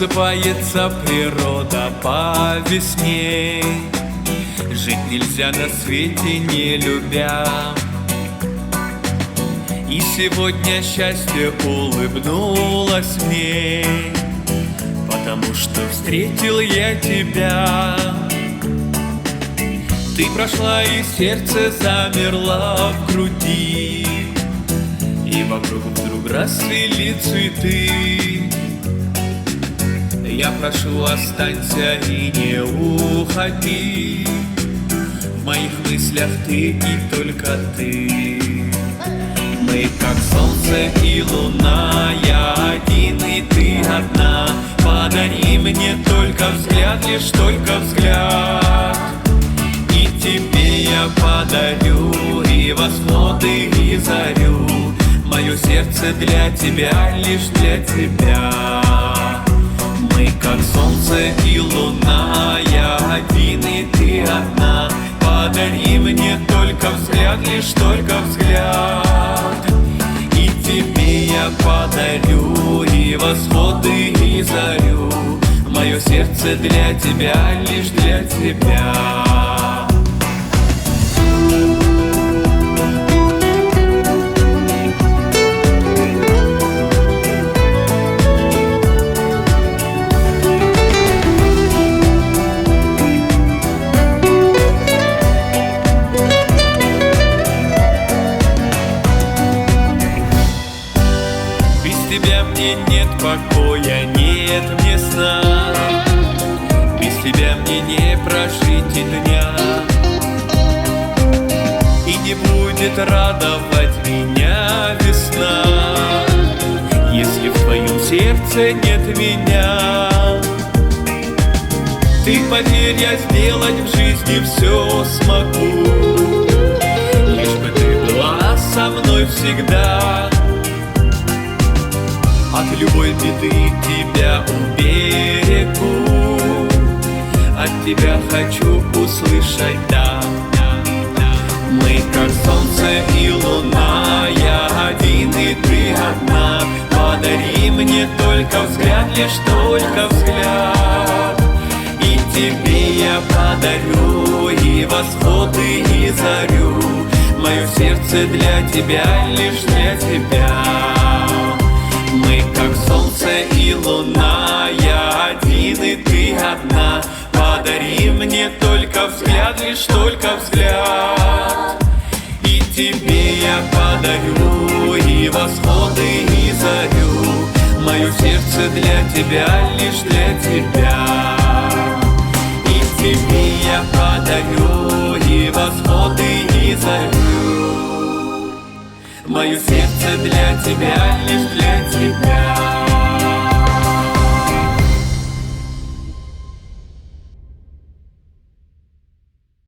Просыпается природа по весне. Жить нельзя на свете, не любя. И сегодня счастье улыбнулось мне, потому что встретил я тебя. Ты прошла, и сердце замерло в груди, и вокруг вдруг расцвели цветы. Я прошу, останься и не уходи. В моих мыслях ты и только ты. Мы как солнце и луна, я один и ты одна. Подари мне только взгляд, лишь только взгляд. И тебе я подарю и восходы, и зарю. Мое сердце для тебя, лишь для тебя. Мы как солнце и луна, я один и ты одна. Подари мне только взгляд, лишь только взгляд. И тебе я подарю и восходы, и зарю. Мое сердце для тебя, лишь для тебя. Без тебя мне нет покоя, нет мне сна. Без тебя мне не прожить и дня. И не будет радовать меня весна, если в твоем сердце нет меня. Ты поверь, я сделать в жизни все смогу, лишь бы ты была со мной всегда. От любой беды тебя уберегу, от тебя хочу услышать «да». Мы как солнце и луна, я один и ты одна. Подари мне только взгляд, лишь только взгляд. И тебе я подарю и восходы, и зарю. Мое сердце для тебя, лишь для тебя. Мы как солнце и луна, я один и ты одна. Подари мне только взгляд, лишь только взгляд. И тебе я подарю и восходы, и зарю. Мое сердце для тебя, лишь для тебя. И тебе я подарю и восходы, и зарю. Мое сердце для тебя, лишь для тебя.